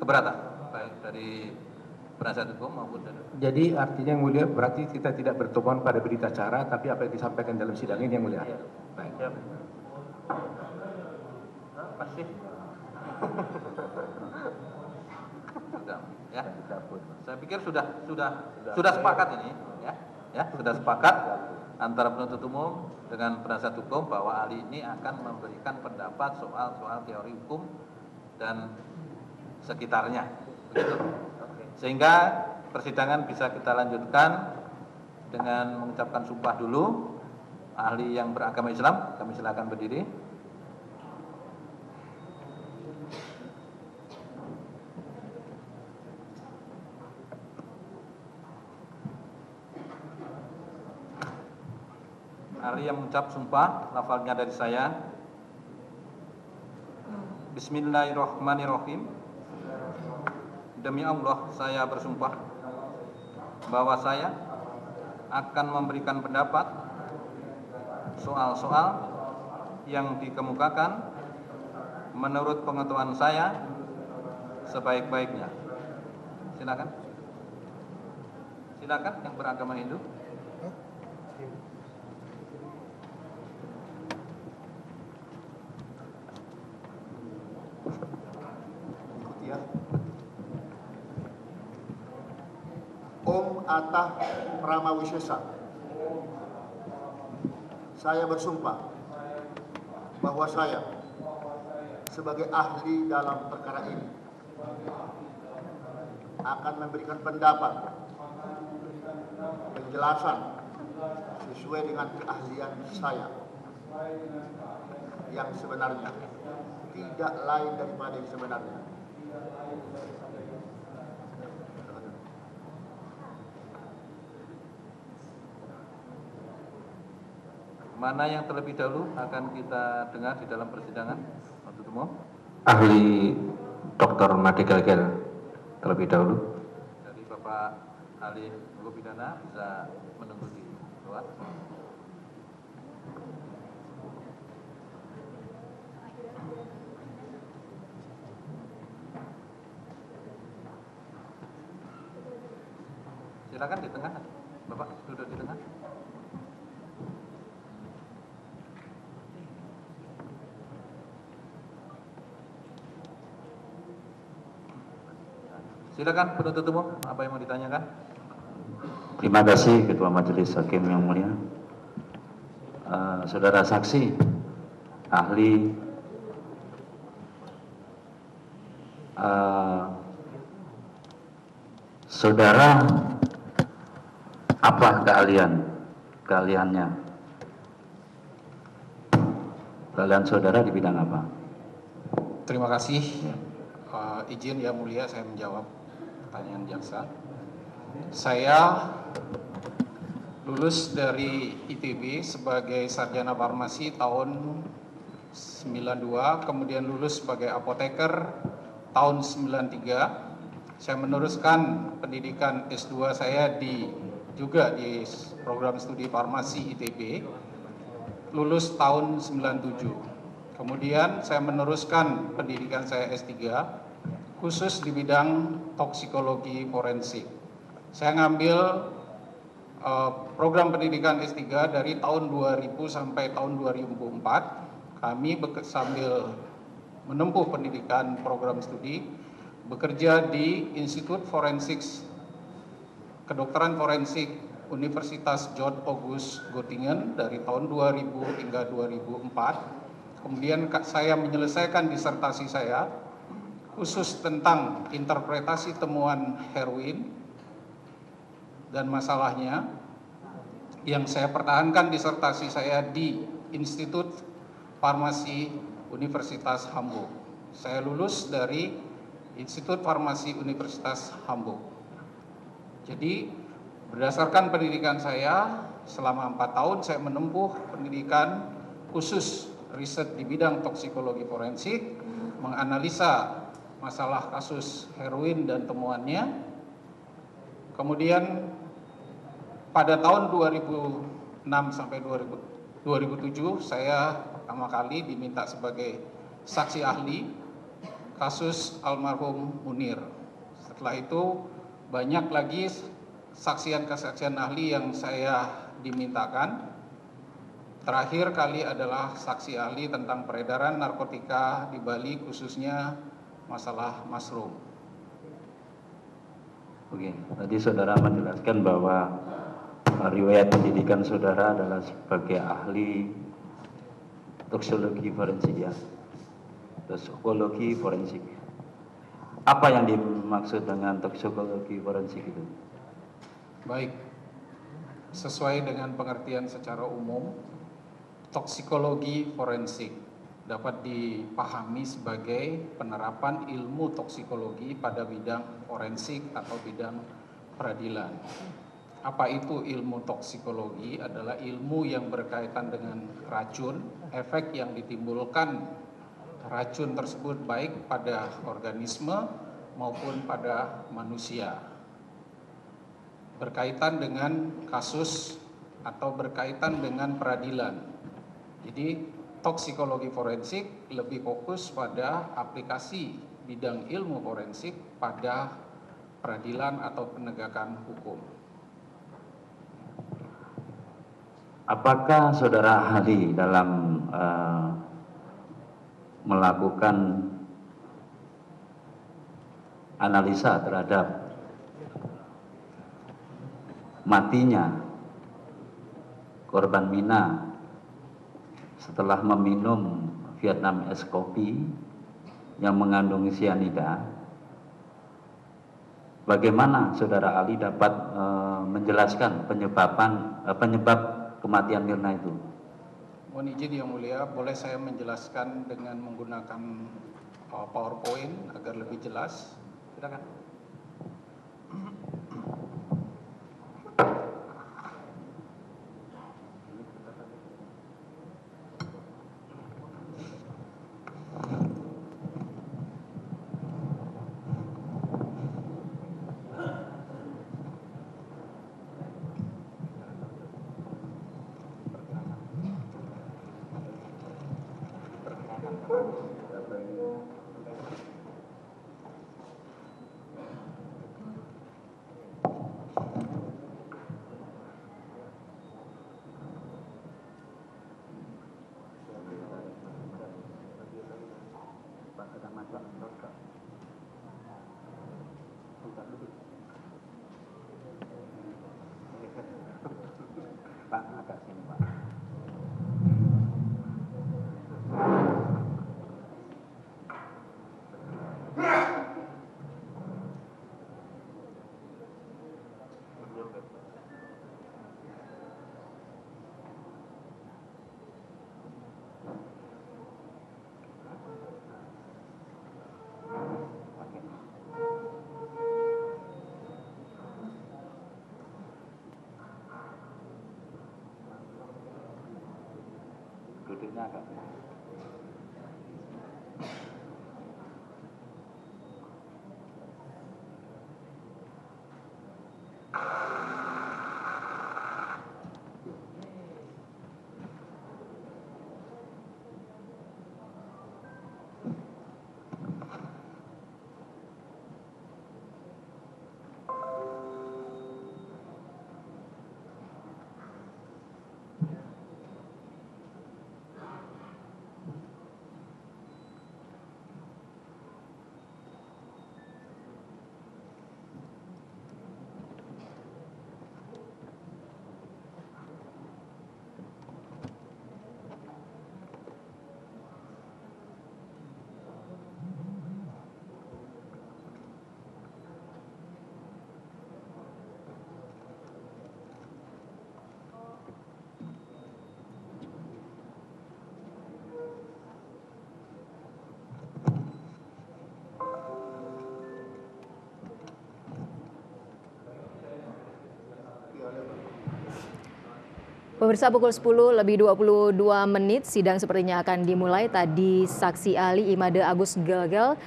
keberatan, baik dari penasihat hukum maupun dari... Jadi artinya yang mulia berarti kita tidak bertumbuhan pada berita acara, tapi apa yang disampaikan dalam sidang ini yang mulia. Baik. Masih. Ya. Saya pikir sudah sepakat ini, ya sudah sepakat antara penuntut umum dengan penasihat hukum bahwa ahli ini akan memberikan pendapat soal teori hukum dan sekitarnya, begitu. Sehingga persidangan bisa kita lanjutkan dengan mengucapkan sumpah dulu. Ahli yang beragama Islam, kami silakan berdiri. Ahli yang mengucap sumpah, lafalnya dari saya. Bismillahirrahmanirrahim. Demi Allah, saya bersumpah bahwa saya akan memberikan pendapat soal-soal yang dikemukakan menurut pengetahuan saya sebaik-baiknya. Silakan yang beragama Hindu. Om Atah Pramawisesa. Saya bersumpah bahwa saya sebagai ahli dalam perkara ini akan memberikan pendapat, penjelasan sesuai dengan keahlian saya yang sebenarnya, tidak lain daripada yang sebenarnya. Mana yang terlebih dahulu akan kita dengar di dalam persidangan penuntut umum? Ahli Dr. Made Gelgel terlebih dahulu. Dari Bapak ahli hukum pidana bisa menunggu di luar. Silakan di tengah, Bapak duduk di tengah. Silakan penuntut umum, apa yang mau ditanyakan? Terima kasih Ketua Majelis Hakim yang mulia. Saudara saksi, ahli, saudara apa keahliannya? Keahlian saudara di bidang apa? Terima kasih. Izin yang mulia saya menjawab pertanyaan jaksa. Saya lulus dari ITB sebagai sarjana farmasi tahun 92, kemudian lulus sebagai apoteker tahun 93. Saya meneruskan pendidikan S2 saya juga di program studi farmasi ITB, lulus tahun 97. Kemudian saya meneruskan pendidikan saya S3 khusus di bidang toksikologi forensik. Saya ngambil program pendidikan S3 dari tahun 2000 sampai tahun 2004. Kami sambil menempuh pendidikan program studi, bekerja di Institut Forensik Kedokteran Forensik Universitas John August Göttingen dari tahun 2000 hingga 2004. Kemudian saya menyelesaikan disertasi saya khusus tentang interpretasi temuan heroin dan masalahnya, yang saya pertahankan disertasi saya di Institut Farmasi Universitas Hamburg. Saya lulus dari Institut Farmasi Universitas Hamburg. Jadi berdasarkan pendidikan saya selama 4 tahun saya menempuh pendidikan khusus riset di bidang toksikologi forensik, menganalisa masalah kasus heroin dan temuannya. Kemudian pada tahun 2006 sampai 2007 saya pertama kali diminta sebagai saksi ahli kasus almarhum Munir. Setelah itu banyak lagi kesaksian ahli yang saya dimintakan. Terakhir kali adalah saksi ahli tentang peredaran narkotika di Bali, khususnya masalah mushroom. Oke, tadi saudara menjelaskan bahwa riwayat pendidikan saudara adalah sebagai ahli toksikologi forensik ya, toksikologi forensik. Apa yang dimaksud dengan toksikologi forensik itu? Baik, sesuai dengan pengertian secara umum, toksikologi forensik dapat dipahami sebagai penerapan ilmu toksikologi pada bidang forensik atau bidang peradilan. Apa itu ilmu toksikologi? Adalah ilmu yang berkaitan dengan racun, efek yang ditimbulkan racun tersebut baik pada organisme maupun pada manusia. Berkaitan dengan kasus atau berkaitan dengan peradilan. Jadi toksikologi forensik lebih fokus pada aplikasi bidang ilmu forensik pada peradilan atau penegakan hukum. Apakah saudara ahli dalam melakukan analisa terhadap matinya korban Mina setelah meminum Vietnam es kopi yang mengandung cyanida, bagaimana saudara ahli dapat menjelaskan penyebab kematian Mirna itu? Mohon izin yang mulia, boleh saya menjelaskan dengan menggunakan PowerPoint agar lebih jelas? Silakan. Pak, agak sini Pak. Duduknya agak Pemirsa, pukul 10:22 sidang sepertinya akan dimulai. Tadi saksi ahli Imade Agus Gelgel